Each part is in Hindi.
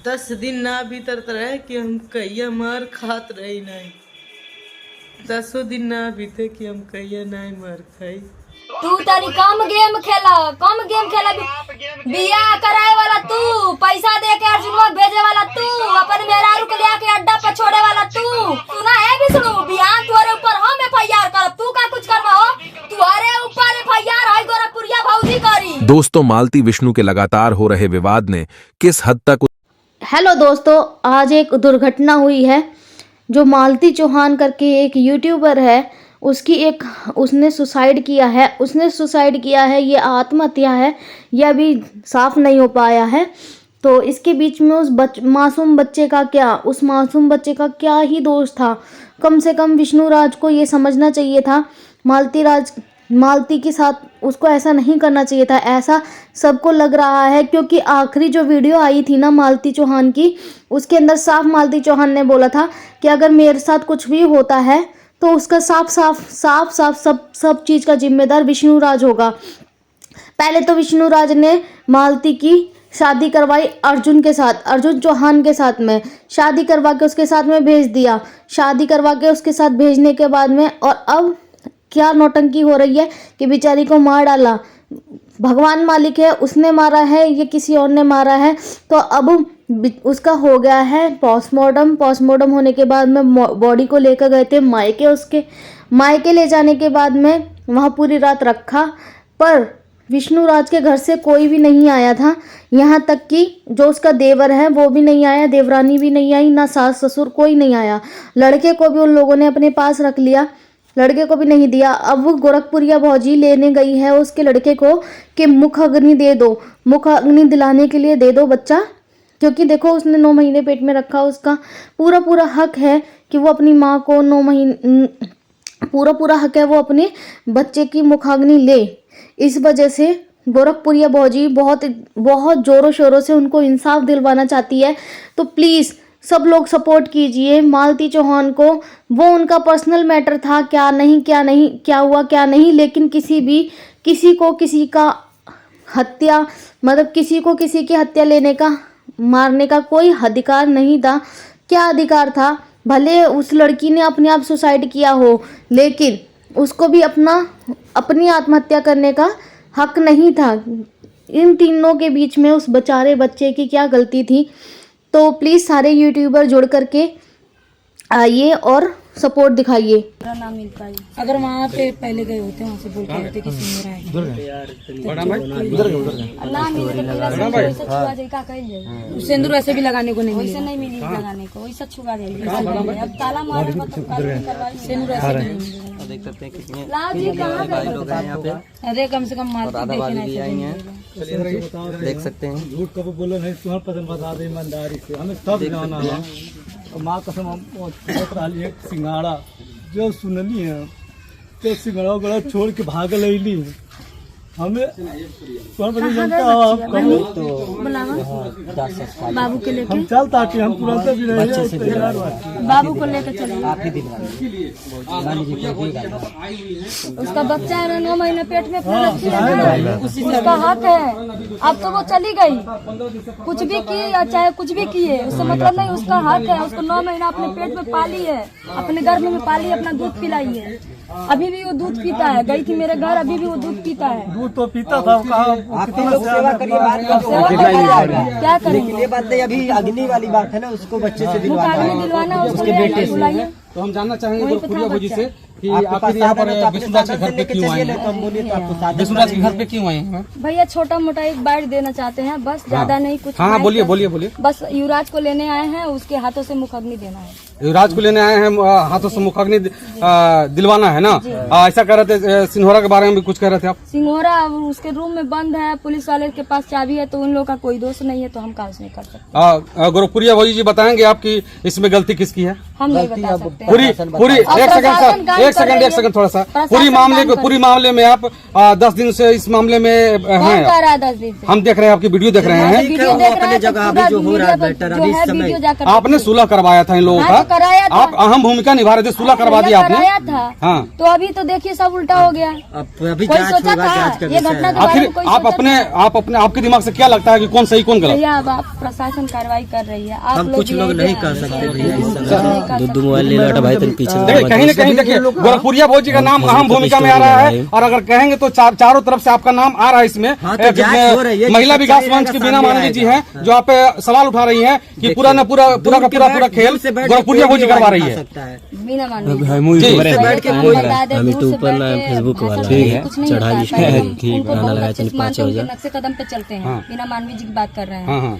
10 दिन ना भीतर रहे कि हम कहिया मार खात रही नहीं। 10 दिन ना बीते कि हम कहिया नहीं मार खाई। तू तनी कम गेम खेला बियाह कराए वाला तू, पैसा दे के अर्जुनवा भेजे वाला तू, अपन मेहरारू के लिया के अड्डा पर छोड़े वाला तू। सुना है विष्णु, बिहान तुम्हारे ऊपर हम FIR करब, तू का कुछ करवा हो? तुम्हारे ऊपर FIR है गोरखपुरिया भौजी करी। दोस्तों, मालती विष्णु के लगातार हो रहे विवाद ने किस हद तक। हेलो दोस्तों, आज एक दुर्घटना हुई है। जो मालती चौहान करके एक यूट्यूबर है, उसने सुसाइड किया है। ये आत्महत्या है, यह अभी साफ नहीं हो पाया है। तो इसके बीच में उस मासूम बच्चे का क्या ही दोष था। कम से कम विष्णु राज को ये समझना चाहिए था, मालती के साथ उसको ऐसा नहीं करना चाहिए था। ऐसा सबको लग रहा है क्योंकि आखिरी जो वीडियो आई थी ना मालती चौहान की, उसके अंदर साफ मालती चौहान ने बोला था कि अगर मेरे साथ कुछ भी होता है तो उसका साफ सब चीज़ का जिम्मेदार विष्णु राज होगा। पहले तो विष्णु राज ने मालती की शादी करवाई अर्जुन चौहान के साथ में, शादी करवा के उसके साथ में भेज दिया। शादी करवा के उसके साथ भेजने के बाद में और अब क्या नौटंकी हो रही है कि बेचारी को मार डाला। भगवान मालिक है, उसने मारा है या किसी और ने मारा है। तो अब उसका हो गया है पोस्टमार्टम होने के बाद में बॉडी को लेकर गए थे मायके। उसके मायके ले जाने के बाद में वहाँ पूरी रात रखा, पर विष्णु राज के घर से कोई भी नहीं आया था। यहाँ तक कि जो उसका देवर है वो भी नहीं आया, देवरानी भी नहीं आई, ना सास ससुर कोई नहीं आया। लड़के को भी उन लोगों ने अपने पास रख लिया, लड़के को भी नहीं दिया। अब वो गोरखपुरिया भौजी लेने गई है उसके लड़के को कि मुख अग्नि दे दो, मुख अग्नि दिलाने के लिए दे दो बच्चा, क्योंकि देखो उसने 9 महीने पेट में रखा। उसका पूरा हक है कि वो अपनी माँ को 9 महीने पूरा हक है वो अपने बच्चे की मुखाग्नि ले। इस वजह से गोरखपुरिया भौजी बहुत जोरों शोरों से उनको इंसाफ दिलवाना चाहती है। तो प्लीज़ सब लोग सपोर्ट कीजिए मालती चौहान को। वो उनका पर्सनल मैटर था, क्या हुआ क्या नहीं, लेकिन किसी को किसी का हत्या मतलब किसी को किसी की हत्या मारने का कोई अधिकार नहीं था। क्या अधिकार था? भले उस लड़की ने अपने आप सुसाइड किया हो, लेकिन उसको भी अपनी आत्महत्या करने का हक नहीं था। इन तीनों के बीच में उस बेचारे बच्चे की क्या गलती थी? तो प्लीज़ सारे यूट्यूबर जुड़ करके आइए और सपोर्ट दिखाइए। मेरा नाम मिलता है। अगर वहाँ पे पहले गए होते वहाँ से बोल के होते कि सिंगरा है सिंदूर ऐसे भी लगाने को नहीं, वैसे नहीं मिली लगाने को, वैसे छुआ देंगे। अब ताला मारे सिंदूर ऐसे भी नहीं। देख सकते हैं कितने लोग हैं यहाँ पे। अरे कम से कम देख सकते हैं। झूठ कब बोलो नहीं, तुम्हारा पसंद बता दे ईमानदारी से, हमें सब जाना है। माँ कसम हम सिंगाड़ा जो सुनली है तो सिंगाड़ा गड़ा छोड़ के भाग ली हमें जनता बाबू के लेके हम चलता कि हम तुरंत भी बाबू को लेकर चले। उसका बच्चा है 9 महीने पेट में, उसका हक है। अब तो वो चली गई, कुछ भी की या चाहे कुछ भी किए उससे मतलब नहीं, उसका हक है। उसको 9 महीना अपने पेट में पाली है, अपने गर्भ में पाली है, अपना दूध पिलाई है। अभी भी वो दूध पीता है। गई थी मेरे घर, अभी भी वो दूध पीता है। दूध तो पीता था, आपके लोग सेवा करिए, क्या करें? ये बात नहीं, अभी अग्नि वाली बात है ना, उसको बच्चे से दिलवाना उसके बेटे से। तो हम जानना चाहेंगे गोरखपुरिया भौजी से कि आखिर यहाँ पर विष्णु राज के घर पे क्यों आए हैं? विष्णु राज के घर पे क्यों आए हैं? भैया छोटा मोटा एक बाइट देना चाहते हैं, बस ज्यादा नहीं कुछ। हाँ बोलिए। बस युवराज को लेने आए हैं, उसके हाथों से मुखाग्नि देना है। युवराज को लेने आए हैं, हाथों से मुखाग्नि दिलवाना है ना? ऐसा कह रहे थे। सिंघोरा के बारे में भी कुछ कह रहे थे आप? सिंघोरा उसके रूम में बंद है, पुलिस वाले के पास चाबी है, तो उन लोगों का कोई दोष नहीं है, तो हम काज नहीं कर सकते। गोरखपुरिया भौजी जी बताएंगे आपकी इसमें गलती किसकी है? हम नहीं बता सकते। पूरी एक सेकंड थोड़ा सा पूरी मामले में आप 10 दिन से इस मामले में हैं। 10 दिन से हम देख रहे हैं, आपकी वीडियो देख रहे हैं। अपने जगह अभी जो हो रहा है बेटर, अभी इस समय आपने सुलह करवाया था इन लोगों का, कराया था, आप अहम भूमिका निभा रहे थे, सुलह करवा दिया आपने। कराया था। हाँ, तो अभी तो देखिए सब उल्टा हो गया। अब अभी कोई जांच सोचा होगा, था जांच का ये घटना विषय है। के बारे आखिर में? कोई आप सोचा अपने आपके दिमाग से क्या लगता है कि कौन सही कौन गलत? भैया अब आप प्रशासन कार्रवाई कर रही है, आप हम कुछ लोग नहीं कर सकते भैया इस समय। दो मोबाइल ले लो भाई, तुम पीछे देखिए कहीं न कहीं देखिए गोरखपुरिया भौजी का नाम अहम भूमिका में आ रहा है, और अगर कहेंगे तो चारों तरफ से आपका नाम आ रहा है इसमें। हाँ, तो जांच हो रही है, महिला जिससे विकास सच्चाई मंच की रहेगा, बीना सामने मानवी जी आएगा। हैं, जो आप पे सवाल उठा रही हैं कि पूरा का पूरा खेल गोरखपुरिया भौजी करवा रही है। बिना मानवी बैठ के कोई फेसबुक वाला चढ़ा नक्शे कदम पे चलते हैं, बिना मानवी जी की बात कर रहे हैं। हाँ हाँ,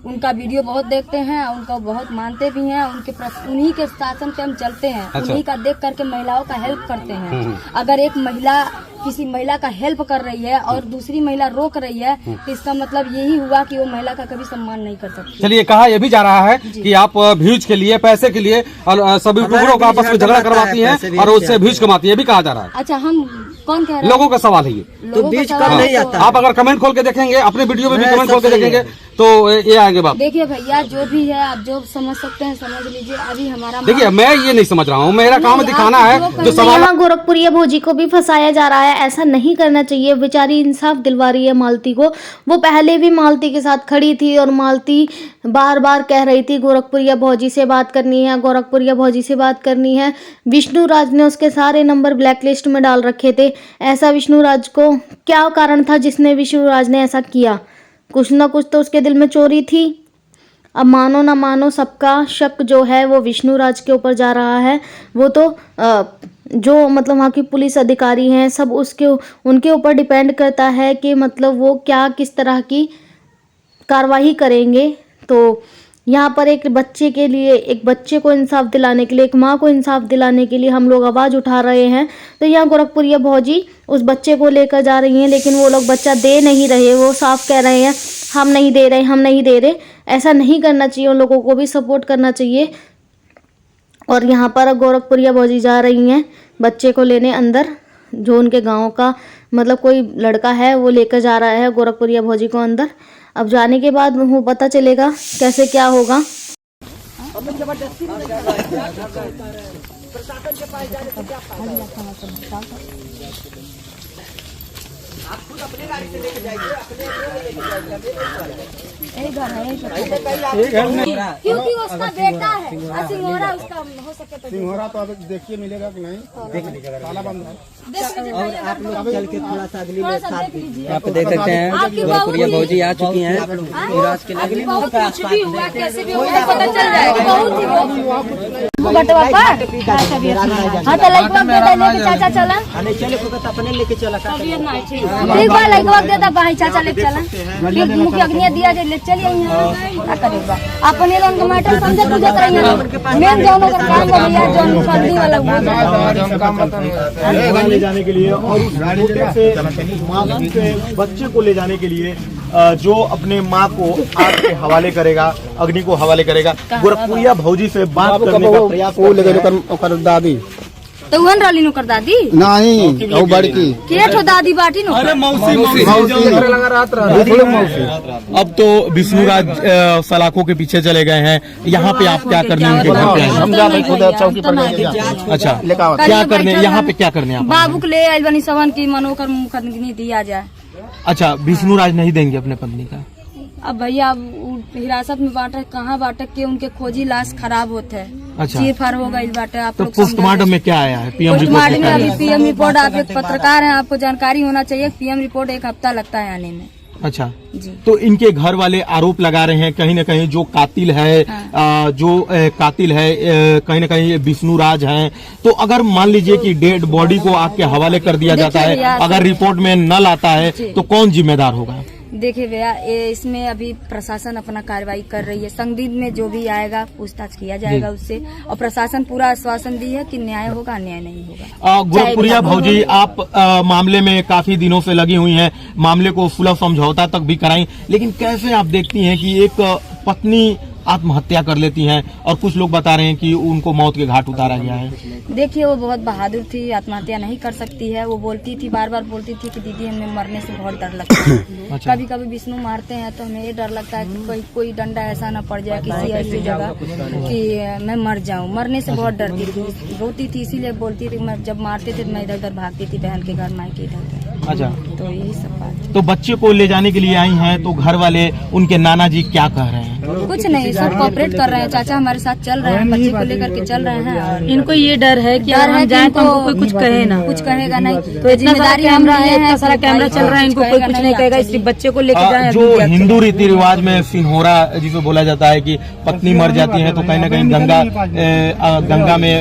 उनका वीडियो बहुत देखते हैं, उनको बहुत मानते भी हैं, उन्हीं के शासन पे हम चलते हैं। अच्छा। उन्हीं का देख करके महिलाओं का हेल्प करते हैं। अगर एक महिला किसी महिला का हेल्प कर रही है और दूसरी महिला रोक रही है, तो इसका मतलब यही हुआ कि वो महिला का कभी सम्मान नहीं कर सकती। चलिए कहा यह भी जा रहा है कि आप व्यूज के लिए, पैसे के लिए और सभी कुकुरों का आपस में झगड़ा करवाती हैं और उससे व्यूज कमाती है, ये भी कहा जा रहा है। अच्छा, हम कौन कह रहे हैं? लोगों का सवाल है ये। तो बीच कब नहीं आता है? आप अगर कमेंट खोल के देखेंगे, अपने वीडियो में भी कमेंट खोल के देखेंगे तो ये आएंगे बाप। देखिए भैया, जो भी है आप जो समझ सकते हैं समझ लीजिए। अभी हमारा देखिए मैं ये नहीं समझ रहा हूँ, मेरा काम दिखाना है जो सवाल। यहाँ गोरखपुरिया भौजी को भी फंसाया जा रहा है, ऐसा नहीं करना चाहिए। बेचारी इंसाफ दिलवा रही है मालती को। वो पहले भी मालती के साथ खड़ी थी और मालती बार बार कह रही थी गोरखपुरिया भौजी से बात करनी है, गोरखपुरिया भौजी से बात करनी है। विष्णु राज ने उसके सारे नंबर ब्लैकलिस्ट में डाल रखे थे। ऐसा विष्णु राज को क्या कारण था जिसने विष्णु राज ने ऐसा किया? कुछ ना कुछ तो उसके दिल में चोरी थी। अब मानो ना मानो, सबका शक जो है वो विष्णु राज के ऊपर जा रहा है। वो तो जो मतलब वहाँ की पुलिस अधिकारी हैं सब उनके ऊपर डिपेंड करता है कि मतलब वो क्या किस तरह की कार्रवाई करेंगे। तो यहाँ पर एक बच्चे के लिए, एक बच्चे को इंसाफ दिलाने के लिए, एक माँ को इंसाफ दिलाने के लिए हम लोग आवाज़ उठा रहे हैं। तो यहाँ गोरखपुरिया भौजी उस बच्चे को लेकर जा रही हैं, लेकिन वो लोग बच्चा दे नहीं रहे। वो साफ कह रहे हैं हम नहीं दे रहे, हम नहीं दे रहे। ऐसा नहीं करना चाहिए, उन लोगों को भी सपोर्ट करना चाहिए। और यहाँ पर गोरखपुरिया भौजी जा रही हैं बच्चे को लेने अंदर, जो उनके गाँव का मतलब कोई लड़का है वो लेकर जा रहा है गोरखपुरिया भौजी को अंदर। अब जाने के बाद वो पता चलेगा कैसे क्या होगा। क्योंकि उसका बेटा है, सिंघोरा उसका हो सके तो सिंघोरा तो अब देखिए मिलेगा कि नहीं, ताला बंद है। और आप लोग चल के थोड़ा सा अगली थोड़ा सा देख लीजिए। यहाँ पे देख सकते हैं गोरखपुरिया भौजी आ चुकी हैं। अभी बहुत कुछ भी हुआ, कैसे भी हुआ पता चल जाएगा। बहुत बटवा पर हाँ तो लड़का बेटा लेके चाचा चला, चले अपने लेके चला ठीक बा लड़का देता भाई चाचा लेके चला, फिर मुखिया अग्नि दिया जे ले चलिए क्या करेगा। अपने लोगों का मैटर समझे तुझे करेंगे मेन दोनों का काम कर लिया जो फंडी वाला वो ले जाने के लिए और उस छोटे से मासूम से बच्चे को ले जाने के लिए जो अपने माँ को आग के हवाले करेगा, अग्नि को हवाले करेगा। गोरखपुरिया भौजी से बात करने का प्रयास दादी तो वन रली नु कर दादी नहीं वो बड़की के ठो दादी बाटी नु। अरे मौसी अब तो विष्णु राज सलाखों के पीछे चले गए हैं। यहाँ पे आप क्या करने उनके घर पे आए? हम जा रहे खुद चौकी पर अच्छा क्या करने यहाँ पे क्या करने आप? बाबू को ले आइल बनी सवन की मनोकर मुखदनी दिया जाए। अच्छा विष्णु राज नहीं देंगे अपने पत्नी का? अब भैया हिरासत में बांटे कहाँ बांटे के उनके खोजी लाश खराब होते है। अच्छा। चीर फाड़ हो गई बाटे। आप तो लोग पोस्टमार्टम में क्या आया है? पीएम पोस्टमार्टम में अभी रिपोर्ट? पीएम रिपोर्ट, आप एक पत्रकार हैं आपको जानकारी होना चाहिए। पीएम रिपोर्ट 1 हफ्ता लगता है आने में। अच्छा जी। तो इनके घर वाले आरोप लगा रहे हैं कहीं न कहीं जो कातिल है कहीं न कहीं विष्णु राज हैं। तो अगर मान लीजिए कि डेड बॉडी को आपके हवाले कर दिया जाता है, अगर रिपोर्ट में न लाता है तो कौन जिम्मेदार होगा? देखिए भैया इसमें अभी प्रशासन अपना कार्रवाई कर रही है। संदिग्ध में जो भी आएगा पूछताछ किया जाएगा उससे, और प्रशासन पूरा आश्वासन दी है कि न्याय होगा, अन्याय नहीं होगा। गोरखपुरिया भौजी आप मामले में काफी दिनों से लगी हुई हैं, मामले को सुलह समझौता तक भी कराई, लेकिन कैसे आप देखती हैं कि एक पत्नी आत्महत्या कर लेती हैं और कुछ लोग बता रहे हैं कि उनको मौत के घाट उतारा गया है। देखिए, वो बहुत बहादुर थी, आत्महत्या नहीं कर सकती है। वो बोलती थी, बार बार बोलती थी कि दीदी हमें मरने से बहुत डर लगता है। अच्छा। कभी कभी विष्णु मारते हैं तो हमें ये डर लगता है कि कोई डंडा ऐसा ना पड़ जाए किसी ऐसी जगह कि मैं मर जाऊं। मरने से बहुत डरती थी, रोती थी, इसीलिए बोलती थी। मैं जब मारते थे मैं इधर उधर भागती थी, बहन के घर, माई के इधर। अच्छा, तो यही सब बात। तो बच्चे को ले जाने के लिए आई हैं तो घर वाले उनके नाना जी क्या कह रहे हैं? कुछ नहीं, सब कोऑपरेट कर रहे हैं। चाचा हमारे साथ चल रहे हैं, बच्चे को लेकर के चल रहे हैं। और इनको ये डर है कि डर है कि तो कोई कुछ कहे ना, कुछ कहेगा नहीं। तो इतना सारा कैमरा है, इतना सारा कैमरा चल रहा है, इनको कोई कुछ नहीं कहेगा, इसलिए बच्चे को लेकर जाए। जो हिंदू रीति रिवाज में सिंहोरा जिसे बोला जाता है कि पत्नी मर जाती है तो कहीं ना कहीं गंगा में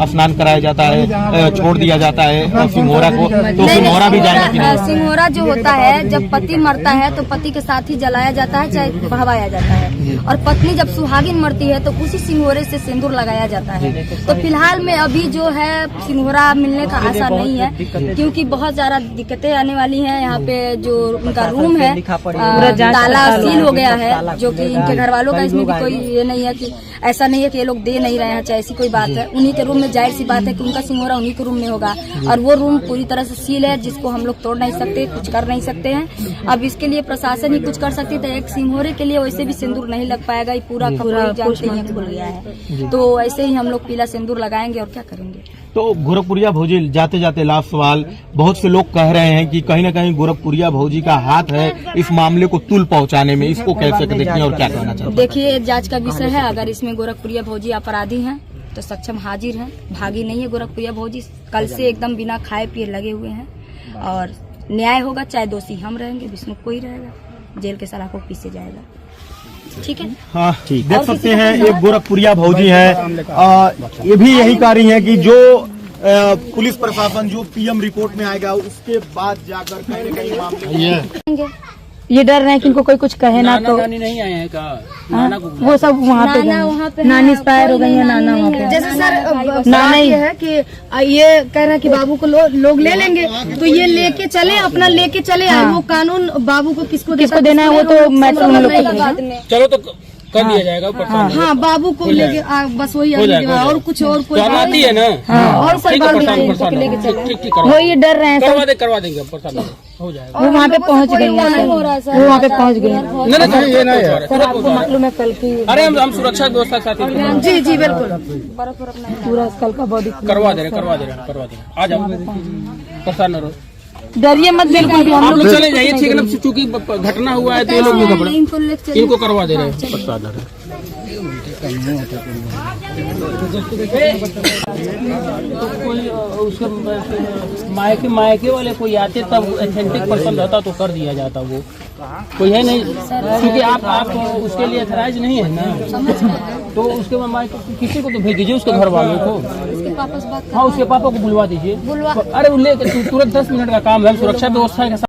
स्नान कराया जाता है, छोड़ दिया जाता है सिंहोरा को, तो सिंहोरा भी जाएगा कि नहीं? सिंहोरा जो होता है, जब पति मरता है तो पति के साथ ही जलाया जाता है, चाहे बहवाया जाता है। और पत्नी जब सुहागिन मरती है तो उसी सिंहोरे से सिंदूर लगाया जाता है। तो फिलहाल में अभी जो है सिंहोरा मिलने का आशा नहीं है, क्योंकि बहुत ज्यादा दिक्कतें आने वाली हैं। यहाँ पे जो उनका रूम है ताला सील हो गया है, जो कि इनके घर वालों का इसमें भी कोई ये नहीं है कि ऐसा नहीं है कि ये लोग दे नहीं रहे हैं, चाहे ऐसी कोई बात है। उन्हीं के रूम में जाहिर सी बात है कि उनका सिंहोरा उन्हीं के रूम में होगा, और वो रूम पूरी तरह से सील है, जिसको हम लोग तोड़ नहीं सकते, कुछ कर नहीं सकते हैं। अब इसके लिए प्रशासन ही कुछ कर सकती है। एक सिंहोरे के लिए वैसे भी सिंदूर नहीं लग पाएगा, ये पूरा जानते हैं खुल गया है। तो ऐसे ही हम लोग पीला सिंदूर लगाएंगे और क्या करेंगे। तो गोरखपुरिया भौजी, जाते जाते लास्ट सवाल, बहुत से लोग कह रहे हैं कि कहीं ना कहीं गोरखपुरिया भौजी का हाथ है इस मामले को तुल पहुंचाने में, इसको कैसे देखते हैं और क्या कहना चाहते हैं? देखिए, जांच का विषय है। अगर इसमें गोरखपुरिया भौजी अपराधी हैं तो सक्षम हाजिर हैं, भागी नहीं है गोरखपुरिया भौजी। कल से एकदम बिना खाए पिए लगे हुए हैं, और न्याय होगा, चाहे दोषी हम रहेंगे, विष्णु कोई रहेगा, जेल के सलाखों पीछे जाएगा। ठीक है। हाँ, देख सकते हैं ये गोरखपुरिया भौजी है। ये भी यही कह रही है कि जो पुलिस प्रशासन जो पीएम रिपोर्ट में आएगा उसके बाद जाकर कहीं न कहीं मामले ये डर रहे हैं कि इनको कोई कुछ कहे ना। तो नानी नहीं आए हैं का? वो सब वहाँ पे नानी एक्सपायर हो गई है, नाना वहाँ पे। जैसे सर नाना ही है कि ये कह रहे हैं कि बाबू को लोग ले लेंगे, तो ये लेके चले, अपना लेके चले। वो कानून बाबू को किसको देना है वो तो मैं उन लोग को पता है। चलो तो कर दिया जाएगा। हाँ, बाबू को लेके बस वही और कुछ और कोई आती है ना, और कोई लेके चले। वो ये डर रहे हैं, करवा देंगे, हो जाएगा। वो वहाँ पे पहुँच गई है, वो वहाँ पे पहुँच गई है। सर आपको मालूम है कल की? अरे हम सुरक्षा व्यवस्था के साथ जी जी बिल्कुल पूरा कल का बॉडी करवा दे रहे। आ जाओ, परेशान न रहो, डरिए मत बिल्कुल भी। आप लोग चले जाइए, ठीक है ना? चूंकि घटना हुआ है तो ये लोग नहीं घबराए, इनको करवा दे रहे हैं। कोई उसके मायके वाले कोई आते तब ऑथेंटिक पर्सन रहता तो कर दिया जाता। वो कोई है नहीं, क्योंकि आप उसके लिए अथराइज नहीं है ना, तो उसके मायके किसी को तो भेज दीजिए, उसके घर वालों को। हाँ, उसके पापा को बुलवा दीजिए। अरे वो लेकर तुरंत 10 मिनट का काम है, हम सुरक्षा व्यवस्था के साथ